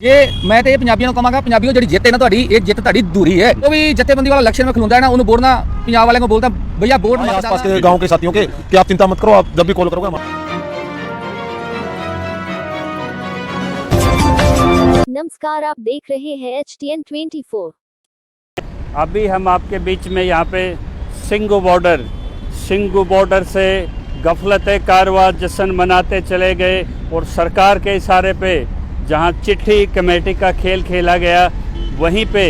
ये मैं तो ये पंजाबियों को कहांगा, पंजाबियों जी जित है ना तुहाडी, ये जित तुहाडी दूरी है। तो भी जत्थेबंदी वाला इलेक्शन में खलोंदा है ना, उन्होंने बोलना पंजाब वाले को बोलता भैया वोट आस-पास के गांव के साथियों के कि आप चिंता मत करो, आप जब भी कॉल करोगे नमस्कार, आप देख रहे हैं HTN 24। अभी हम आपके बीच में यहाँ पे सिंगू बॉर्डर से गफलत कारवा जश्न मनाते चले गए और सरकार के इशारे पे जहाँ चिट्ठी कमेटी का खेल खेला गया, वहीं पे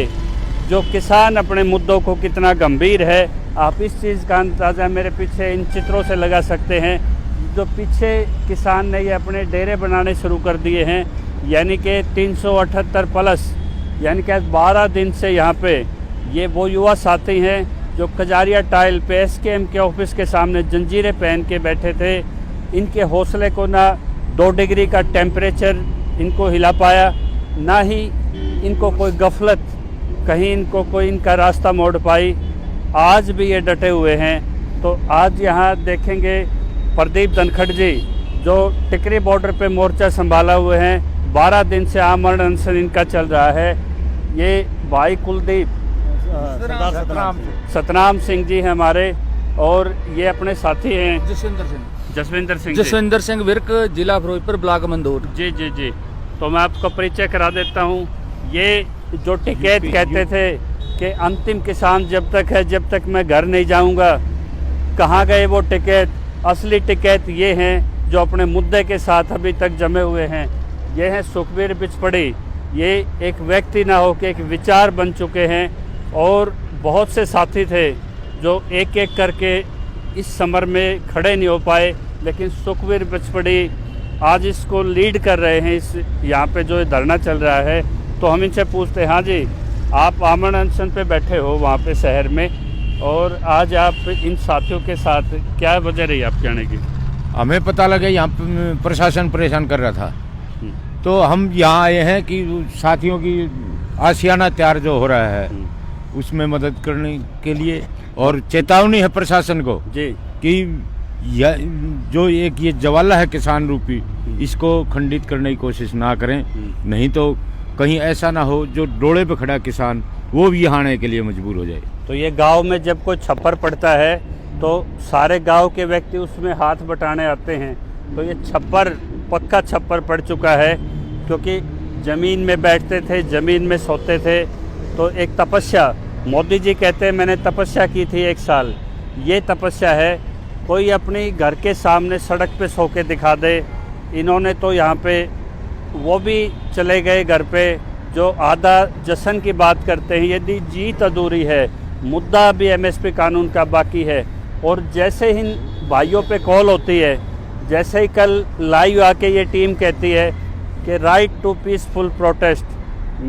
जो किसान अपने मुद्दों को कितना गंभीर है, आप इस चीज़ का अंदाज़ा मेरे पीछे इन चित्रों से लगा सकते हैं। जो पीछे किसान ने ये अपने डेरे बनाने शुरू कर दिए हैं, यानी कि 378 प्लस, यानी कि 12 दिन से यहाँ पे ये वो युवा साथी हैं जो कजारिया टाइल पे SKM के ऑफिस के सामने जंजीरें पहन के बैठे थे। इनके हौसले को ना 2 डिग्री का टेम्परेचर इनको हिला पाया, ना ही इनको कोई गफलत कहीं इनको कोई इनका रास्ता मोड़ पाई। आज भी ये डटे हुए हैं। तो आज यहाँ देखेंगे प्रदीप धनखड़ जी जो टिकरी बॉर्डर पे मोर्चा संभाला हुए हैं, 12 दिन से आमरण अनशन इनका चल रहा है। ये भाई कुलदीप सतनाम सिंह जी हमारे, और ये अपने साथी हैं जसविंदर सिंह विर्क, जिला फिरोजपुर, ब्लॉक मंदोर। जी। तो मैं आपको परिचय करा देता हूँ। ये जो टिकैत कहते थे कि अंतिम किसान जब तक है जब तक मैं घर नहीं जाऊँगा, कहाँ गए वो टिकैत? असली टिकैत ये हैं जो अपने मुद्दे के साथ अभी तक जमे हुए हैं। ये हैं सुखबीर बिचपड़ी। ये एक व्यक्ति ना हो के एक विचार बन चुके हैं, और बहुत से साथी थे जो एक एक करके इस समर में खड़े नहीं हो पाए, लेकिन सुखबीर बिचपड़ी आज इसको लीड कर रहे हैं। इस यहाँ पे जो धरना चल रहा है, तो हम इनसे पूछते हैं, हाँ जी, आप आमरण अनशन पे बैठे हो वहाँ पे शहर में, और आज आप इन साथियों के साथ क्या वजह रही आपके आने की? हमें पता लगे यहाँ पे प्रशासन परेशान कर रहा था, तो हम यहाँ आए हैं कि साथियों की आशियाना तैयार जो हो रहा है उसमें मदद करने के लिए, और चेतावनी है प्रशासन को जी कि जो एक ये जवाला है किसान रूपी, इसको खंडित करने की कोशिश ना करें, नहीं तो कहीं ऐसा ना हो जो डोले पे खड़ा किसान वो भी यहाँ आने के लिए मजबूर हो जाए। तो ये गांव में जब कोई छप्पर पड़ता है तो सारे गांव के व्यक्ति उसमें हाथ बटाने आते हैं। तो ये छप्पर पक्का छप्पर पड़ चुका है, क्योंकि ज़मीन में बैठते थे, ज़मीन में सोते थे। तो एक तपस्या, मोदी जी कहते हैं मैंने तपस्या की थी 1 साल, ये तपस्या है। कोई अपनी घर के सामने सड़क पे सो के दिखा दे। इन्होंने तो यहाँ पे वो भी चले गए घर पे जो आधा जश्न की बात करते हैं। यदि जीत अधूरी है, मुद्दा अभी MSP कानून का बाकी है। और जैसे ही भाइयों पे कॉल होती है, जैसे ही कल लाइव आके ये टीम कहती है कि राइट टू पीसफुल प्रोटेस्ट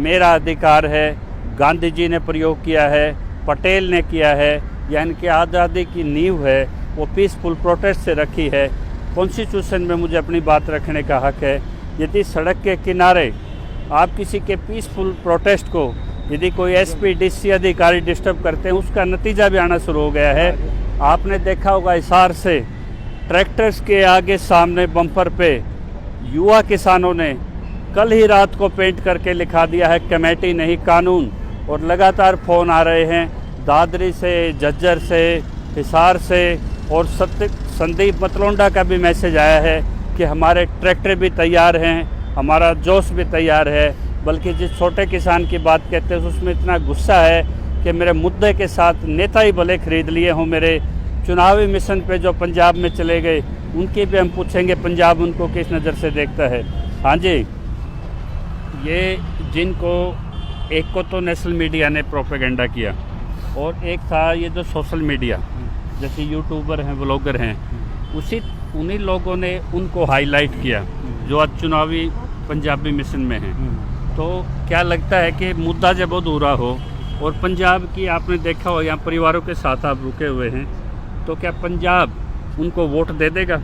मेरा अधिकार है, गांधी जी ने प्रयोग किया है, पटेल ने किया है, यानी कि आज़ादी की नींव है वो पीसफुल प्रोटेस्ट से रखी है। कॉन्स्टिट्यूशन में मुझे अपनी बात रखने का हक है। यदि सड़क के किनारे आप किसी के पीसफुल प्रोटेस्ट को यदि कोई SP DC अधिकारी डिस्टर्ब करते हैं, उसका नतीजा भी आना शुरू हो गया है। आपने देखा होगा हिसार से ट्रैक्टर्स के आगे सामने बम्पर पे युवा किसानों ने कल ही रात को पेंट करके लिखा दिया है कमेटी नहीं कानून। और लगातार फ़ोन आ रहे हैं दादरी से, झज्जर से, हिसार से, और संदीप मतलोंडा का भी मैसेज आया है कि हमारे ट्रैक्टर भी तैयार हैं, हमारा जोश भी तैयार है। बल्कि जिस छोटे किसान की बात कहते हैं उसमें इतना गुस्सा है कि मेरे मुद्दे के साथ नेता ही भले खरीद लिए हों, मेरे चुनावी मिशन पे जो पंजाब में चले गए, उनकी भी हम पूछेंगे पंजाब उनको किस नज़र से देखता है। हाँ जी, ये जिनको एक को तो नेशनल मीडिया ने प्रोपेगेंडा किया, और एक था ये जो सोशल मीडिया जैसे यूट्यूबर हैं, व्लॉगर हैं, उन्हीं लोगों ने उनको हाईलाइट किया जो आज चुनावी पंजाबी मिशन में हैं। तो क्या लगता है कि मुद्दा जब अधूरा हो और पंजाब की आपने देखा हो यहाँ परिवारों के साथ आप रुके हुए हैं, तो क्या पंजाब उनको वोट दे देगा?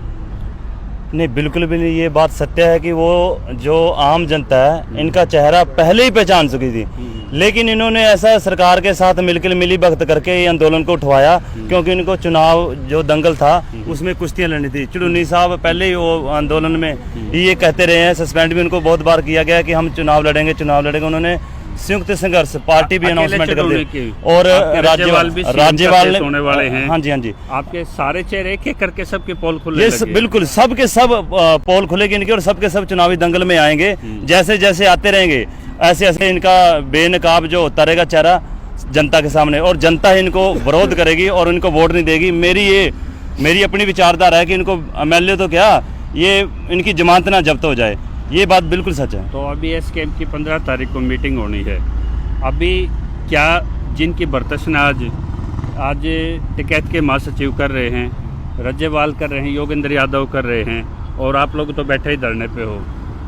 नहीं, बिल्कुल भी नहीं। ये बात सत्य है कि वो जो आम जनता है इनका चेहरा पहले ही पहचान चुकी थी। लेकिन इन्होंने ऐसा सरकार के साथ मिलकर मिली भगत करके ये आंदोलन को उठवाया, क्योंकि इनको चुनाव जो दंगल था उसमें कुश्तियां लड़नी थी। चुड़ूनी साहब पहले ही वो आंदोलन में ये कहते रहे हैं, सस्पेंड भी उनको बहुत बार किया गया कि हम चुनाव लड़ेंगे। उन्होंने संयुक्त संघर्ष पार्टी भी अनाउंसमेंट कर दी और राज्यपाल होने वाले हैं। हाँ जी, हाँ जी, आपके सारे चेहरे एक एक करके सबके पोल खुले ये बिल्कुल सबके सब पोल खुलेगी इनके और सबके सब चुनावी दंगल में आएंगे। जैसे जैसे आते रहेंगे ऐसे ऐसे इनका बेनकाब जो होता रहेगा चेहरा जनता के सामने, और जनता ही इनको विरोध करेगी और इनको वोट नहीं देगी। मेरी अपनी विचारधारा है कि इनको MLA तो क्या, ये इनकी जमानत ना जब्त हो जाए, ये बात बिल्कुल सच है। तो अभी एसकेएम की 15 तारीख को मीटिंग होनी है। अभी क्या जिनकी बर्तशन आज टिकैत के महासचिव कर रहे हैं, राज्यपाल कर रहे हैं, योगेंद्र यादव कर रहे हैं, और आप लोग तो बैठे ही धरने पे हो,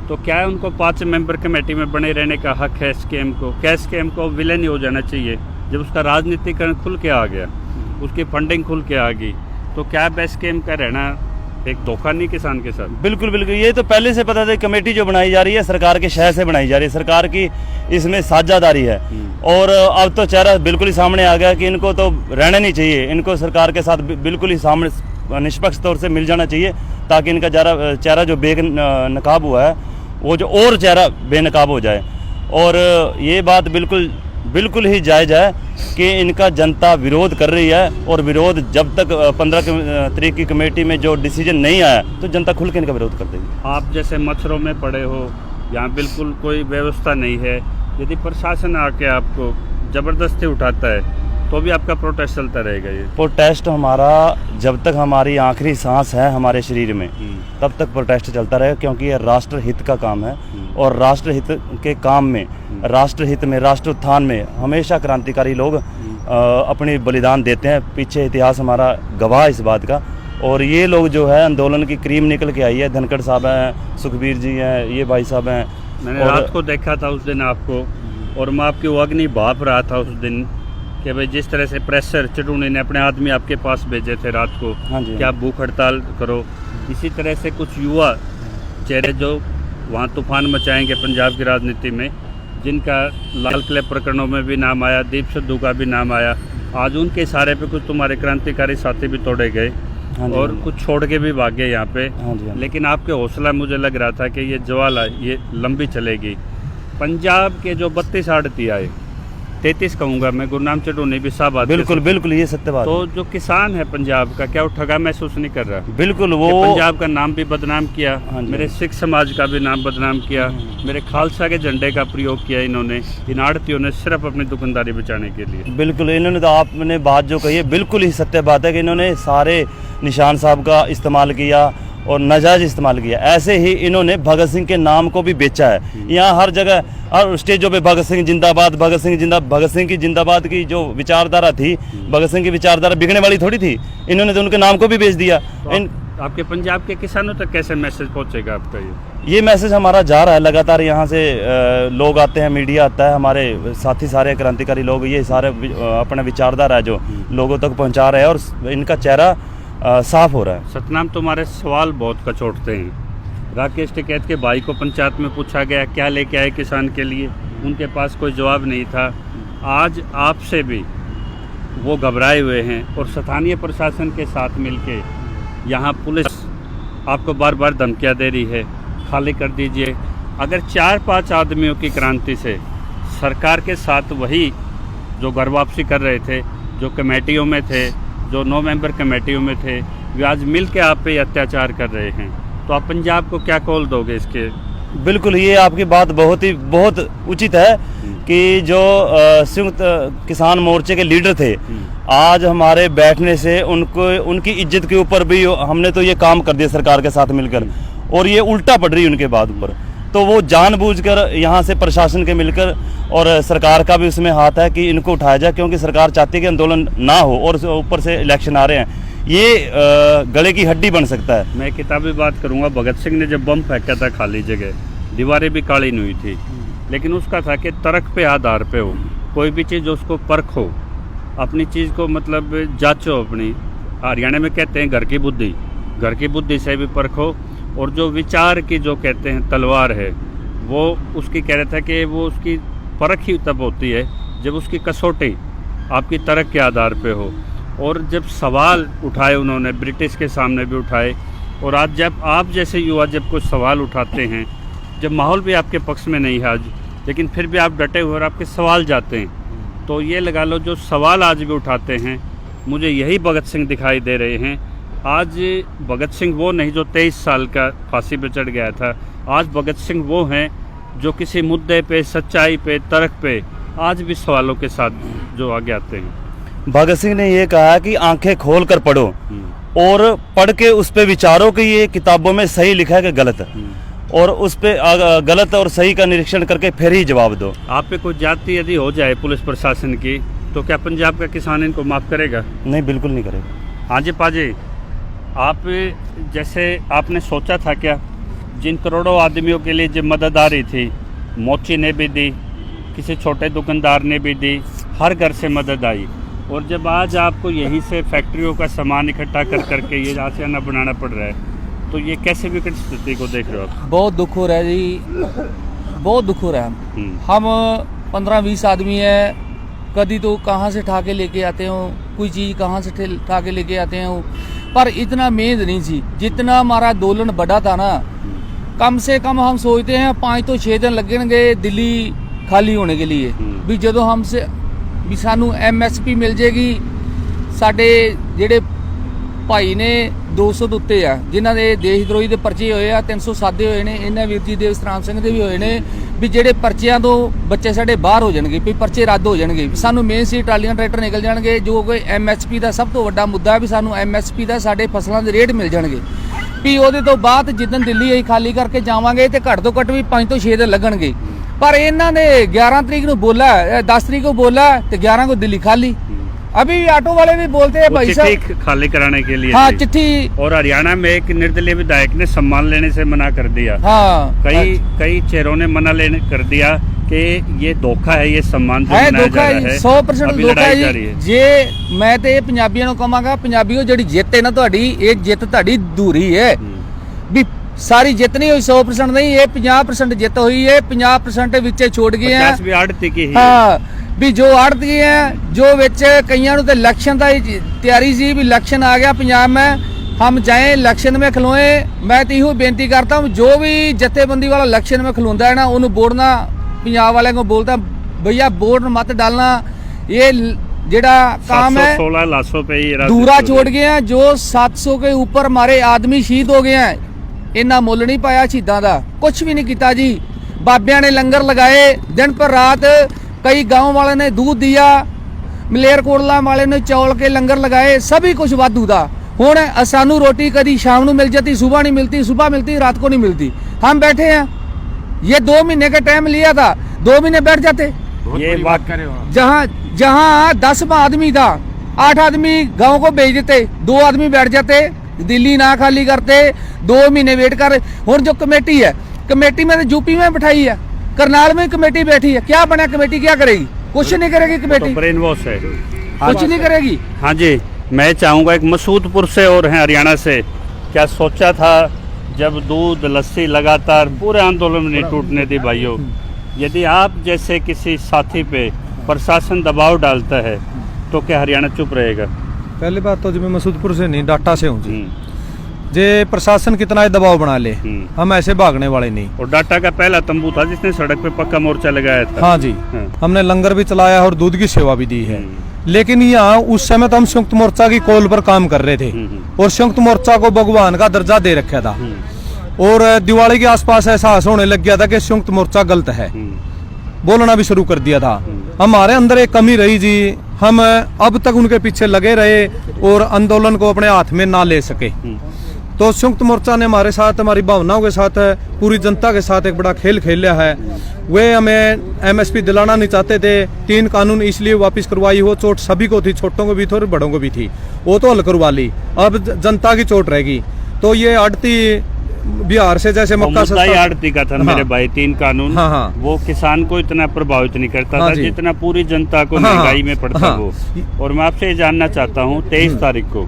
तो क्या उनको 5 मेंबर कमेटी में बने रहने का हक है एसकेएम को? क्या एसकेएम को विलेन ही हो जाना चाहिए जब उसका राजनीतिकरण खुल के आ गया, उसकी फंडिंग खुल के आ गई? तो क्या एसकेएम का रहना एक धोखा नहीं किसान के साथ? बिल्कुल बिल्कुल, ये तो पहले से पता था। कमेटी जो बनाई जा रही है सरकार के शहर से बनाई जा रही है, सरकार की इसमें साझेदारी है, और अब तो चेहरा बिल्कुल ही सामने आ गया कि इनको तो रहना नहीं चाहिए, इनको सरकार के साथ बिल्कुल ही सामने निष्पक्ष तौर से मिल जाना चाहिए, ताकि इनका चेहरा जो बेनकाब हुआ है वो जो और चेहरा बेनकाब हो जाए। और ये बात बिल्कुल ही जायज़ है कि इनका जनता विरोध कर रही है, और विरोध जब तक 15 तारीख की कमेटी में जो डिसीजन नहीं आया तो जनता खुल के इनका विरोध कर देगी। आप जैसे मच्छरों में पड़े हो, यहाँ बिल्कुल कोई व्यवस्था नहीं है, यदि प्रशासन आके आपको ज़बरदस्ती उठाता है तो भी आपका प्रोटेस्ट चलता रहेगा? ये प्रोटेस्ट हमारा जब तक हमारी आखिरी सांस है हमारे शरीर में तब तक प्रोटेस्ट चलता रहेगा, क्योंकि ये राष्ट्र हित का काम है, और राष्ट्र हित के काम में, राष्ट्र हित में, राष्ट्र उत्थान में हमेशा क्रांतिकारी लोग अपनी बलिदान देते हैं। पीछे इतिहास हमारा गवाह इस बात का, और ये लोग जो है आंदोलन की क्रीम निकल के आई है। धनखड़ साहब हैं, सुखबीर जी हैं, ये भाई साहब हैं। मैंने रात को देखा था उस दिन आपको, और मैं आपकी अग्नि भाप रहा था उस दिन कि भाई जिस तरह से प्रेशर चटूनी ने अपने आदमी आपके पास भेजे थे रात को, हाँ जी, कि आप भूख हड़ताल करो, इसी तरह से कुछ युवा चेहरे जो वहाँ तूफान मचाएंगे पंजाब की राजनीति में, जिनका लाल किले प्रकरणों में भी नाम आया, दीप सिद्धू का भी नाम आया, आज उनके इशारे पे कुछ तुम्हारे क्रांतिकारी साथी भी तोड़े गए, हाँ जी, और कुछ छोड़ के भी भागे यहाँ पे। हाँ जी, हाँ जी। लेकिन आपके हौसला मुझे लग रहा था कि ये ज्वाला ये लंबी चलेगी। पंजाब के जो 32 आड़ती आए, 33 कहूँगा मैं, गुरनाम चटूनी भी साहब आते, बिल्कुल ये सत्य बात तो है। जो किसान है पंजाब का, क्या वो ठगा महसूस नहीं कर रहा? बिल्कुल, वो पंजाब का नाम भी बदनाम किया, हाँ जी, मेरे सिख समाज का भी नाम बदनाम किया, मेरे खालसा के झंडे का प्रयोग किया इन्होंने, इन आड़तियों ने, सिर्फ अपनी दुकानदारी बचाने के लिए। बिल्कुल, इन्होंने तो आपने बात जो कही है बिल्कुल ही सत्य बात है कि इन्होंने सारे निशान साहब का इस्तेमाल किया और नाजायज इस्तेमाल किया। ऐसे ही इन्होंने भगत सिंह के नाम को भी बेचा है। यहाँ हर जगह, हर स्टेजों पे भगत सिंह जिंदाबाद, भगत सिंह जिंदाबाद। भगत सिंह की जिंदाबाद की जो विचारधारा थी, भगत सिंह की विचारधारा बिकने वाली थोड़ी थी, इन्होंने तो उनके नाम को भी बेच दिया। तो आपके पंजाब के किसानों तक कैसे मैसेज पहुंचेगा आपका? ये मैसेज हमारा जा रहा है लगातार, यहाँ से लोग आते हैं, मीडिया आता है, हमारे साथी सारे क्रांतिकारी लोग ये सारे अपना विचारधारा है जो लोगों तक पहुँचा रहे हैं, और इनका चेहरा साफ हो रहा है। सतनाम, तुम्हारे सवाल बहुत कचोटते हैं। राकेश टिकैत के भाई को पंचायत में पूछा गया क्या लेके आए किसान के लिए, उनके पास कोई जवाब नहीं था। आज आपसे भी वो घबराए हुए हैं, और स्थानीय प्रशासन के साथ मिलके यहाँ पुलिस आपको बार बार धमकियाँ दे रही है, खाली कर दीजिए। अगर 4-5 आदमियों की क्रांति से सरकार के साथ वही जो घर वापसी कर रहे थे, जो कमेटियों में थे, जो 9 मेंबर कमेटियों में थे, वे आज मिल के आप पे अत्याचार कर रहे हैं, तो आप पंजाब को क्या कॉल दोगे इसके? बिल्कुल, ये आपकी बात बहुत उचित है कि जो संयुक्त किसान मोर्चे के लीडर थे, आज हमारे बैठने से उनकी इज्जत के ऊपर भी हमने तो ये काम कर दिया सरकार के साथ मिलकर, और ये उल्टा पड़ रही है उनके बाद ऊपर। तो वो जानबूझकर यहाँ से प्रशासन के मिलकर, और सरकार का भी उसमें हाथ है कि इनको उठाया जाए, क्योंकि सरकार चाहती है कि आंदोलन ना हो, और ऊपर से इलेक्शन आ रहे हैं, ये गले की हड्डी बन सकता है। मैं किताबी बात करूँगा, भगत सिंह ने जब बम फेंका था खाली जगह, दीवारें भी काली नहीं हुई थी, लेकिन उसका था कि तर्क पे आधार पे हो, कोई भी चीज़ उसको परखो, अपनी चीज़ को मतलब जांचो अपनी। हरियाणा में कहते हैं घर की बुद्धि से भी परखो, और जो विचार की जो कहते हैं तलवार है, वो उसकी कह रहा था कि वो उसकी परख ही तब होती है जब उसकी कसौटी आपकी तर्क के आधार पे हो। और जब सवाल उठाए उन्होंने, ब्रिटिश के सामने भी उठाए, और आज जब आप जैसे युवा जब कुछ सवाल उठाते हैं, जब माहौल भी आपके पक्ष में नहीं है आज, लेकिन फिर भी आप डटे हुए और आपके सवाल जाते हैं, तो ये लगा लो जो सवाल आज भी उठाते हैं, मुझे यही भगत सिंह दिखाई दे रहे हैं। आज भगत सिंह वो नहीं जो 23 साल का फांसी पे चढ़ गया था, आज भगत सिंह वो हैं जो किसी मुद्दे पे, सच्चाई पे, तर्क पे आज भी सवालों के साथ जो आगे आते हैं। भगत सिंह ने ये कहा कि आंखें खोल कर पढ़ो और पढ़ के उस पे विचारो कि ये किताबों में सही लिखा है कि गलत है, और उस पे गलत और सही का निरीक्षण करके फिर ही जवाब दो। आप पे कोई जाति यदि हो जाए पुलिस प्रशासन की, तो क्या पंजाब का किसान इनको माफ़ करेगा? नहीं, बिल्कुल नहीं करेगा। हाँ जी पाजी, आप जैसे आपने सोचा था क्या जिन करोड़ों आदमियों के लिए जो मदद आ रही थी, मोची ने भी दी, किसी छोटे दुकानदार ने भी दी, हर घर से मदद आई, और जब आज आपको यहीं से फैक्ट्रियों का सामान इकट्ठा कर करके ये आशियाना बनाना पड़ रहा है, तो ये कैसे विकट स्थिति को देख रहे हो आप? बहुत दुख हो रहा है जी, बहुत दुख हो रहा है। हम 15-20 आदमी हैं, कभी तो कहाँ से ठा के लेके आते हो, कोई चीज़ कहाँ से ठा के लेके आते हो, पर इतना मेद नहीं थी। जितना हमारा आंदोलन बड़ा था ना, कम से कम हम सोचते हैं 5 तो 6 दिन लगेंगे दिल्ली खाली होने के लिए, भी जो हमसे भी सानू MSP मिल जाएगी। साडे ਜਿਹੜੇ ਭਾਈ ਨੇ 200 ਦੇ ਉੱਤੇ ਆ ਜਿਨ੍ਹਾਂ ਦੇ ਦੇਸ਼ ਦਰੋਹੀ ਦੇ ਪਰਚੇ ਹੋਏ ਆ, 307 ਹੋਏ ਨੇ, ਇਹਨਾਂ ਵੀਰ ਜੀ ਦੇ ਸਤਨਾਮ ਸਿੰਘ ਦੇ ਵੀ ਹੋਏ ਨੇ, ਵੀ ਜਿਹੜੇ ਪਰਚਿਆਂ ਤੋਂ ਬੱਚੇ ਸਾਡੇ ਬਾਹਰ ਹੋ ਜਾਣਗੇ, ਵੀ ਪਰਚੇ ਰੱਦ ਹੋ ਜਾਣਗੇ, ਵੀ ਸਾਨੂੰ ਮੇਨ ਸੀ ਟਰਾਲੀਆਂ ਟਰੈਕਟਰ ਨਿਕਲ ਜਾਣਗੇ। ਜੋ ਕੋਈ MSP ਦਾ ਸਭ ਤੋਂ ਵੱਡਾ ਮੁੱਦਾ ਵੀ ਸਾਨੂੰ MSP ਦਾ ਸਾਡੇ ਫਸਲਾਂ ਦੇ ਰੇਟ ਮਿਲ ਜਾਣਗੇ, ਵੀ ਉਹਦੇ ਤੋਂ ਬਾਅਦ ਜਿੱਦਣ ਦਿੱਲੀ ਅਸੀਂ ਖਾਲੀ ਕਰਕੇ ਜਾਵਾਂਗੇ ਤੇ ਘੱਟ ਤੋਂ ਘੱਟ ਵੀ 5 ਤੋਂ 6 ਦਿਨ ਲੱਗਣਗੇ। पर इन्होंने 11 तरीक को बोला, 10 तरीक को बोला, तो 11 को दिल्ली खाली। अभी ऑटो वाले भी बोलते हैं भाई साहब खाली कराने के लिए। हाँ, चिट्ठी। और हरियाणा में एक निर्दलीय विधायक ने सम्मान लेने से मना कर दिया। हाँ, कई चेहरों ने मना लेने कर दिया कि ये धोखा है, ये सम्मान जो है, मनाया धोखा जा रहा है, 100% धोखा है जा रही है। जे मैं तो ये पंजाबियों को कहांगा, पंजाबियों जिहड़ी जिੱਤ है ना ਤੁਹਾਡੀ, ਇਹ ਜਿੱਤ ਤੁਹਾਡੀ ਅਧੂਰੀ है। भी सारी जित नहीं हुई, 100% नहीं, ये 50% जित हुई है। 50% विच छोड़ गए हैं। 50 भी आड़ती की ही। हाँ, भी जो आड़ती हैं, जो विच कईयां नूं ते इलेक्शन दा तैयारी सी, भी इलेक्शन आ गया पंजाब में, हम जाए इलेक्शन में खलोए। मैं तो इहो बेनती करता हूँ, जो भी जथेबंदी वाला इलेक्शन में खलोंदा है ना, उन्होंने बोलना, पंजाब वाले को बोलता भैया वोट मत डालना, ये जेड़ा काम है 16 लाशों पे ही दूरा छोड़ गए हैं। जो 700 के ऊपर हमारे आदमी शहीद हो गए हैं, इन्ना मुੱਲ नहीं पाया शहीदां दा, कुछ भी नहीं किया जी। बाबियां ने लंगर लगाए दिन पर रात, कई गांव वाले ने दूध दिया, मलेरकोटला वाले ने चौल के लंगर लगाए, सभी कुछ वाधू था। हुण सानू रोटी कभी शाम को मिल जाती, सुबह नहीं मिलती, सुबह मिलती रात को नहीं मिलती। हम बैठे हैं, ये 2 महीने का टाइम लिया था, 2 महीने बैठ जाते। ये बात करे जहाँ 10 आदमी था, 8 आदमी गाँव को भेज देते, 2 आदमी बैठ जाते, दिल्ली ना खाली करते, 2 महीने वेट कर। और जो कमेटी है, कमेटी में तो यूपी में बैठाई है, करनाल में कमेटी बैठी है, क्या बना कमेटी, क्या करेगी? कुछ नहीं करेगी कमेटी, ब्रेन वॉश है, कुछ नहीं करेगी। हाँ जी, मैं चाहूँगा एक मसूदपुर से और हैं हरियाणा से, क्या सोचा था जब दूध लस्सी लगातार पूरे आंदोलन में नहीं टूटने दी भाइयों, यदि आप जैसे किसी साथी पे प्रशासन दबाव डालता है तो क्या हरियाणा चुप रहेगा? पहली बात तो जी मैं मसूदपुर से नहीं, डाटा से हूँ जी। जे प्रशासन कितना ही दबाव बना ले, हम ऐसे भागने वाले नहीं। और डाटा का पहला तंबू था जिसने सड़क पे पक्का मोर्चा लगाया था। हाँ जी, हमने लंगर भी चलाया और दूध की सेवा भी दी है। लेकिन यहाँ उस समय तो हम संयुक्त मोर्चा की कॉल पर काम कर रहे थे, और संयुक्त मोर्चा को भगवान का दर्जा दे रखा था, और दिवाली के आसपास एहसास होने लग गया था कि संयुक्त मोर्चा गलत है, बोलना भी शुरू कर दिया था। हमारे अंदर एक कमी रही जी, हम अब तक उनके पीछे लगे रहे और आंदोलन को अपने हाथ में ना ले सके। तो संयुक्त मोर्चा ने हमारे साथ, हमारी भावनाओं के साथ, पूरी जनता के साथ एक बड़ा खेल खेला है। वे हमें MSP दिलाना नहीं चाहते थे, 3 कानून इसलिए वापस करवाई, हो चोट सभी को थी, छोटों को भी थी और बड़ों को भी थी, वो तो हल करवा ली, अब जनता की चोट रहेगी। तो ये आड़ती बिहार से जैसे मक्का आड़ती का था। हाँ, मेरे भाई 3 कानून, हाँ, वो किसान को इतना प्रभावित नहीं करता था जितना पूरी जनता को महंगाई में पड़ता वो। और मैं आपसे ये जानना चाहता हूँ, 23 तारीख को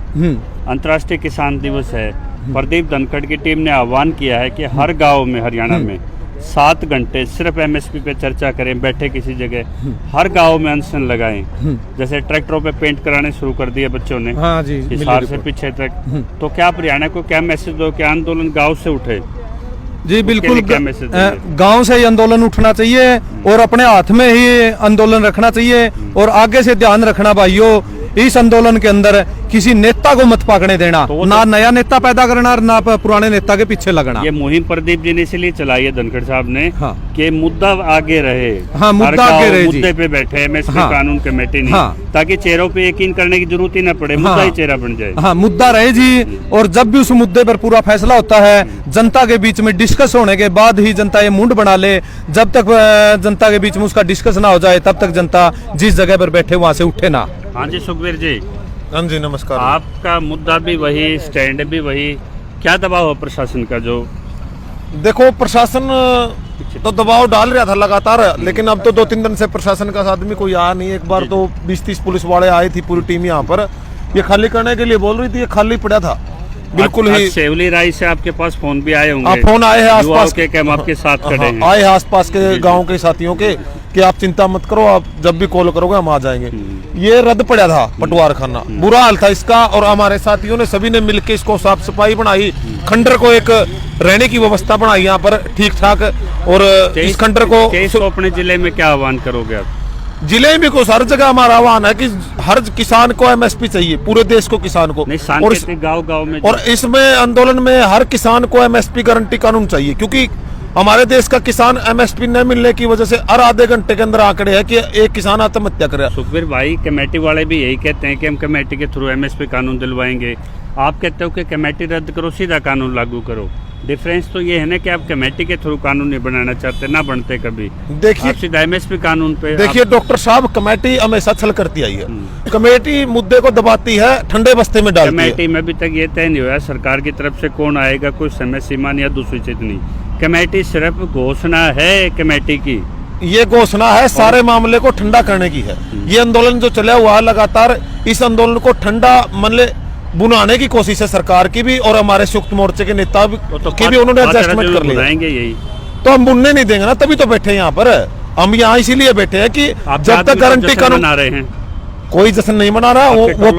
अंतर्राष्ट्रीय किसान दिवस है, प्रदीप धनखड़ की टीम ने आह्वान किया है कि हर गांव में हरियाणा में 7 घंटे सिर्फ एमएसपी पे चर्चा करें, बैठे किसी जगह, हर गांव में अनशन लगाएं, जैसे ट्रैक्टरों पे पेंट कराने शुरू कर दिए बच्चों ने, हाँ जी, हिसार से पीछे तक, तो क्या आप हरियाणा को क्या मैसेज दो कि आंदोलन गांव से उठे? जी बिल्कुल, क्या मैसेज देंगे? गांव से ही आंदोलन उठना चाहिए और अपने हाथ में ही आंदोलन रखना चाहिए और आगे से ध्यान रखना भाइयों, इस आंदोलन के अंदर किसी नेता को मत पकड़ने देना, तो ना नया नेता पैदा करना और ना पुराने नेता के पीछे लगना। ये मुहिम प्रदीप जी ने इसलिए चलाई है धनखड़ साहब ने, हाँ। कि मुद्दा आगे रहे, हाँ, मुद्दा हर आगे गाँव रहे जी। मुद्दे पे बैठे एमएसपी हाँ। कानून कमेटी नहीं, हाँ। ताकि चेहरों पे यकीन करने की जरूरत ही ना पड़े, हाँ। मुद्दा ही चेहरा बन जाए। हाँ, मुद्दा रहे जी, और जब भी उस मुद्दे पर पूरा फैसला होता है जनता के बीच में डिस्कस होने के बाद ही जनता ये मुंड बना ले। जब तक जनता के बीच में उसका डिस्कस ना हो जाए तब तक जनता जिस जगह पर बैठे वहां से उठे ना। हाँ जी सुखबीर जी, हाँ जी नमस्कार। आपका मुद्दा भी वही, स्टैंड भी वही, क्या दबाव है प्रशासन का? जो देखो प्रशासन तो दबाव डाल रहा था लगातार, लेकिन अब तो 2-3 दिन से प्रशासन का आदमी कोई आया नहीं। एक बार तो 20-30 पुलिस वाले आए थी, पूरी टीम यहाँ पर ये खाली करने के लिए बोल रही थी, ये खाली पड़ा था बिल्कुल ही। सेवली राय से आपके पास फोन भी आए होंगे? आप फोन आए हैं आसपास के, हम आपके साथ खड़े हैं। आए हैं आसपास के गांव के साथियों के कि आप चिंता मत करो, आप जब भी कॉल करोगे हम आ जाएंगे। ये रद्द पड़ा था पटवार खाना, बुरा हाल था इसका, और हमारे साथियों ने सभी ने मिलकर इसको साफ सफाई बनाई, खंडर को एक रहने की व्यवस्था बनाई यहाँ पर ठीक ठाक, और इस खंडर को अपने जिले में क्या आह्वान करोगे आप? जिले में को हर जगह हमारा आह्वान है कि हर किसान को एमएसपी चाहिए, पूरे देश को किसान को, और गाँव में, और इसमें आंदोलन में हर किसान को एमएसपी गारंटी कानून चाहिए, क्योंकि हमारे देश का किसान एमएसपी न मिलने की वजह से हर आधे घंटे के अंदर आंकड़े हैं कि एक किसान आत्महत्या कर रहा है। सुखबीर भाई, कमेटी वाले भी यही कहते हैं कि हम कमेटी के थ्रू एमएसपी कानून दिलवाएंगे, आप कहते हो कि कमेटी रद्द करो, सीधा कानून लागू करो। डिफरेंस तो ये है ना कि आप कमेटी के थ्रू कानून नहीं बनाना चाहते, ना बनते कभी। देखिए सीधा एमएसपी कानून पे देखिए डॉक्टर साहब, कमेटी हमेशा छल करती आई है, कमेटी मुद्दे को दबाती है, ठंडे बस्ते में डालती है। कमेटी में अभी तक ये तय नहीं हुआ सरकार की तरफ से कौन आएगा, कोई समय सीमा या दूसरी चीज नहीं, कमेटी सिर्फ घोषणा है कमेटी की, ये घोषणा है सारे मामले को ठंडा करने की है। ये आंदोलन जो चला हुआ है लगातार, इस आंदोलन को ठंडा मतलब बुनाने की कोशिश है सरकार की भी, और हमारे संयुक्त मोर्चे के नेता की भी उन्होंने एडजस्टमेंट कर लिया। यही तो हम बुनने नहीं देंगे ना, तभी तो बैठे हैं यहाँ पर। हम यहाँ इसीलिए बैठे हैं कि जब तक गारंटी कानून आ रहे हैं, कोई जश्न नहीं मना रहा, वो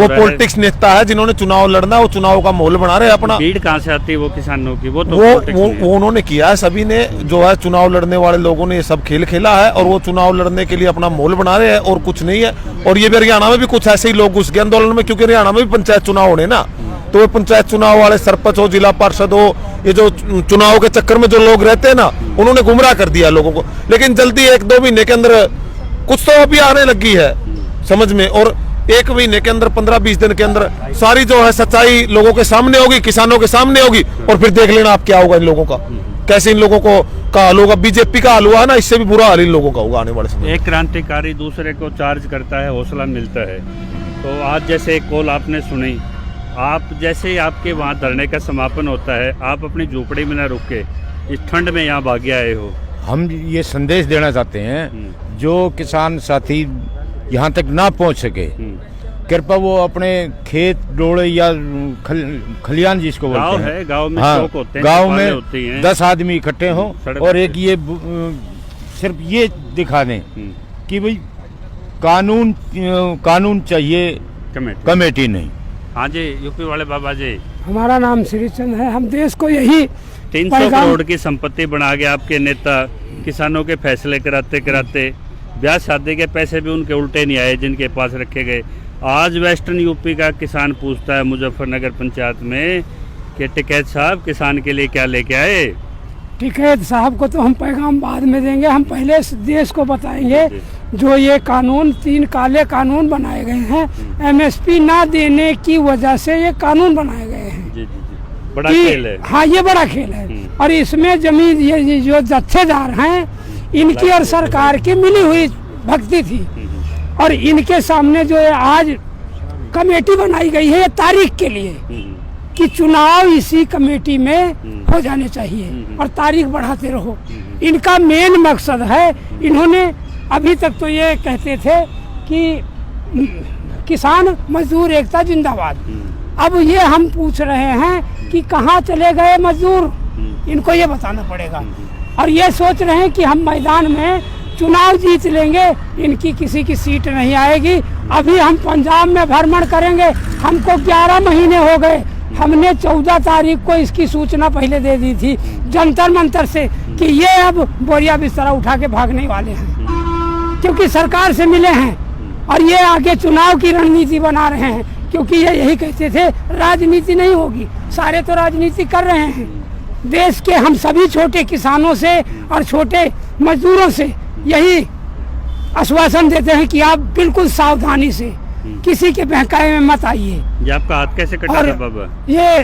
पॉलिटिक्स नेता है जिन्होंने चुनाव लड़ना, वो चुनाव का माहौल बना रहे हैं अपना। भीड़ कहाँ से आती है वो किसानों की? वो उन्होंने किया है, सभी ने जो है चुनाव लड़ने वाले लोगों ने ये सब खेल खेला है, और वो चुनाव लड़ने के लिए अपना माहौल बना रहे हैं और कुछ नहीं है। और ये भी हरियाणा में भी कुछ ऐसे ही लोग घुस गए आंदोलन में, क्योंकि हरियाणा में भी पंचायत चुनाव होने ना, तो वो पंचायत चुनाव वाले सरपंच हो, जिला पार्षद हो, ये जो चुनाव के चक्कर में जो लोग रहते हैं ना, उन्होंने गुमराह कर दिया लोगों को। लेकिन जल्दी 1-2 महीने के अंदर कुछ तो अभी आने लगी है समझ में, और 1 महीने के अंदर 15-20 दिन के अंदर सारी जो है सच्चाई लोगों के सामने होगी, किसानों के सामने होगी, और फिर देख लेना आप क्या होगा इन लोगों का, कैसे इन लोगों को का हाल होगा। बीजेपी का हाल हुआ है ना, इससे भी बुरा हाल इन लोगों का होगा आने वाले समय। एक क्रांतिकारी दूसरे को चार्ज करता है, हौसला मिलता है। तो आज जैसे एक कॉल आपने सुनी, आप जैसे ही आपके वहाँ धरने का समापन होता है, आप अपनी झोपड़ी में न रुक के इस ठंड में यहाँ भागे आए हो। हम ये संदेश देना चाहते हैं, जो किसान साथी यहाँ तक ना पहुँच सके, कृपया वो अपने खेत डोले या खलियान जिसको बोलते हैं, गाँव में हाँ, शौक होते हैं, गाँव में 10 आदमी इकट्ठे हों और एक ये सिर्फ ये दिखा दें कि भाई कानून चाहिए, कमेटी नहीं। हाँ जी, यूपी वाले बाबा जी, हमारा नाम श्रीचंद है। हम देश को यही 300 करोड़ की संपत्ति बना के आपके नेता किसानों के फैसले कराते कराते ब्याह शादी के पैसे भी उनके उल्टे नहीं आए जिनके पास रखे गए। आज वेस्टर्न यूपी का किसान पूछता है मुजफ्फरनगर पंचायत में कि टिकैत साहब किसान के लिए क्या लेके आए? टिकैत साहब को तो हम पैगाम बाद में देंगे, हम पहले देश को बताएंगे जो ये कानून 3 काले कानून बनाए गए हैं, एमएसपी ना देने की वजह से ये कानून बनाए गए हैं। जी, बड़ा खेल है। हाँ, ये बड़ा खेल है, और इसमें जमीन ये जो जत्थेदार हैं, इनकी और सरकार की मिली हुई भक्ति थी, और इनके सामने जो है आज कमेटी बनाई गई है ये तारीख के लिए कि चुनाव इसी कमेटी में हो जाने चाहिए और तारीख बढ़ाते रहो। इनका मेन मकसद है, इन्होंने अभी तक तो ये कहते थे कि किसान मजदूर एकता जिंदाबाद, अब ये हम पूछ रहे हैं कि कहाँ चले गए मजदूर, इनको ये बताना पड़ेगा। और ये सोच रहे हैं कि हम मैदान में चुनाव जीत लेंगे, इनकी किसी की सीट नहीं आएगी। अभी हम पंजाब में भ्रमण करेंगे, हमको 11 महीने हो गए। हमने 14 तारीख को इसकी सूचना पहले दे दी थी जंतर मंतर से कि ये अब बोरिया बिस्तरा उठा के भागने वाले हैं, क्योंकि सरकार से मिले हैं और ये आगे चुनाव की रणनीति बना रहे हैं, क्योंकि ये यही कहते थे राजनीति नहीं होगी। सारे तो राजनीति कर रहे हैं। देश के हम सभी छोटे किसानों से और छोटे मजदूरों से यही आश्वासन देते हैं कि आप बिल्कुल सावधानी से किसी के बहकावे में मत आइए। ये आपका हाथ कैसे कटा था बाबा? ये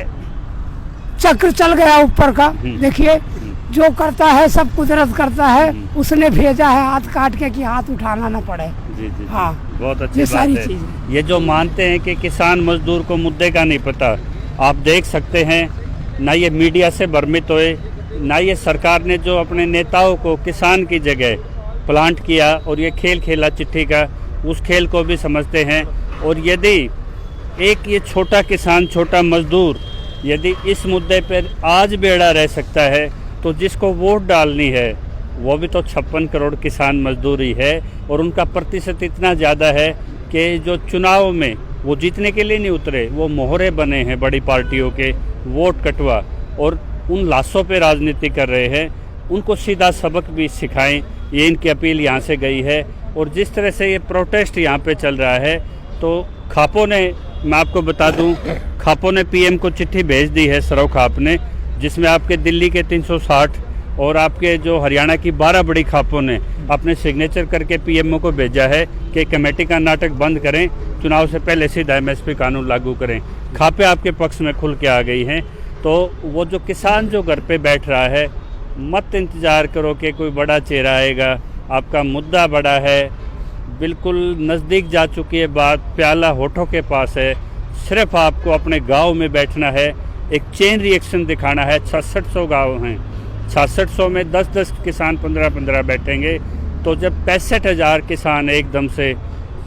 चक्र चल गया ऊपर का, देखिए जो करता है सब कुदरत करता है, उसने भेजा है हाथ काट के कि हाथ उठाना ना पड़े। जी जी, हाँ, बहुत अच्छी ये बात सारी है। चीजें। ये जो मानते हैं कि किसान मजदूर को मुद्दे का नहीं पता, आप देख सकते हैं ना ये मीडिया से भ्रमित होए, ना ये सरकार ने जो अपने नेताओं को किसान की जगह प्लांट किया और ये खेल खेला चिट्ठी का, उस खेल को भी समझते हैं। और यदि एक ये छोटा किसान, छोटा मजदूर यदि इस मुद्दे पर आज भी अड़ा रह सकता है, तो जिसको वोट डालनी है वो भी तो 56 करोड़ किसान मजदूर ही है। और उनका प्रतिशत इतना ज़्यादा है कि जो चुनाव में वो जीतने के लिए नहीं उतरे, वो मोहरे बने हैं बड़ी पार्टियों के, वोट कटवा, और उन लाशों पे राजनीति कर रहे हैं। उनको सीधा सबक भी सिखाएं, ये इनकी अपील यहाँ से गई है। और जिस तरह से ये प्रोटेस्ट यहाँ पे चल रहा है, तो खापों ने, मैं आपको बता दूं, खापों ने पीएम को चिट्ठी भेज दी है, सरव खाप ने, जिसमें आपके दिल्ली के 360 और आपके जो हरियाणा की 12 बड़ी खापों ने अपने सिग्नेचर करके पीएमओ को भेजा है कि कमेटी का नाटक बंद करें, चुनाव से पहले सीधा एमएसपी कानून लागू करें। खापें आपके पक्ष में खुल के आ गई हैं। तो वो जो किसान जो घर पे बैठ रहा है, मत इंतज़ार करो कि कोई बड़ा चेहरा आएगा, आपका मुद्दा बड़ा है, बिल्कुल नज़दीक जा चुकी है बात, प्याला होठों के पास है। सिर्फ आपको अपने गांव में बैठना है, एक चेन रिएक्शन दिखाना है। 6600 गांव हैं, 6600 में 10-10 किसान 15-15 बैठेंगे, तो जब 65,000 किसान एकदम से,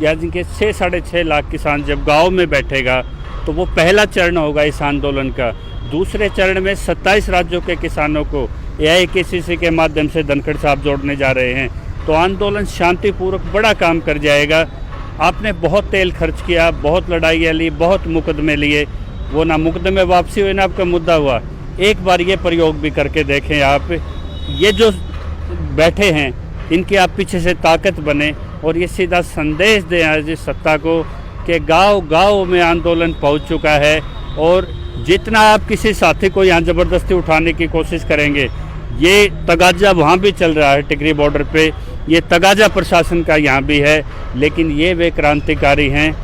यानी कि 6-6.5 लाख किसान जब गांव में बैठेगा, तो वो पहला चरण होगा इस आंदोलन का। दूसरे चरण में 27 राज्यों के किसानों को AIKCC के माध्यम से धनखड़ साहब जोड़ने जा रहे हैं। तो आंदोलन शांतिपूर्वक बड़ा काम कर जाएगा। आपने बहुत तेल खर्च किया, बहुत लड़ाइयाँ ली, बहुत मुकदमे लिए, वो ना मुकदमे वापसी हुए ना आपका मुद्दा हुआ। एक बार ये प्रयोग भी करके देखें आप, ये जो बैठे हैं इनकी आप पीछे से ताकत बने और ये सीधा संदेश दें आज इस सत्ता को कि गांव-गांव में आंदोलन पहुंच चुका है। और जितना आप किसी साथी को यहाँ ज़बरदस्ती उठाने की कोशिश करेंगे, ये तगाजा वहाँ भी चल रहा है टिकरी बॉर्डर पे, ये तगाजा प्रशासन का यहाँ भी है, लेकिन ये वे क्रांतिकारी हैं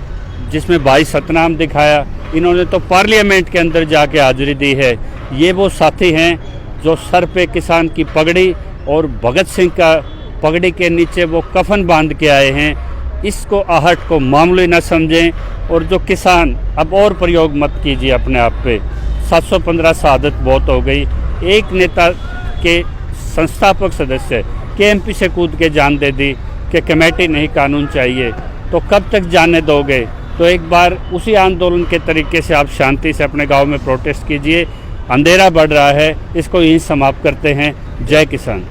जिसमें भाई सतनाम दिखाया। इन्होंने तो पार्लियामेंट के अंदर जाके हाजिरी दी है। ये वो साथी हैं जो सर पे किसान की पगड़ी और भगत सिंह का पगड़ी के नीचे वो कफन बांध के आए हैं। इसको आहट को मामूली न समझें। और जो किसान, अब और प्रयोग मत कीजिए अपने आप पे। 715 शहादत बहुत हो गई। एक नेता के संस्थापक सदस्य KMP से कूद के जान दे दी कि कमेटी नहीं कानून चाहिए, तो कब तक जाने दोगे? तो एक बार उसी आंदोलन के तरीके से आप शांति से अपने गांव में प्रोटेस्ट कीजिए। अंधेरा बढ़ रहा है, इसको यहीं समाप्त करते हैं। जय किसान।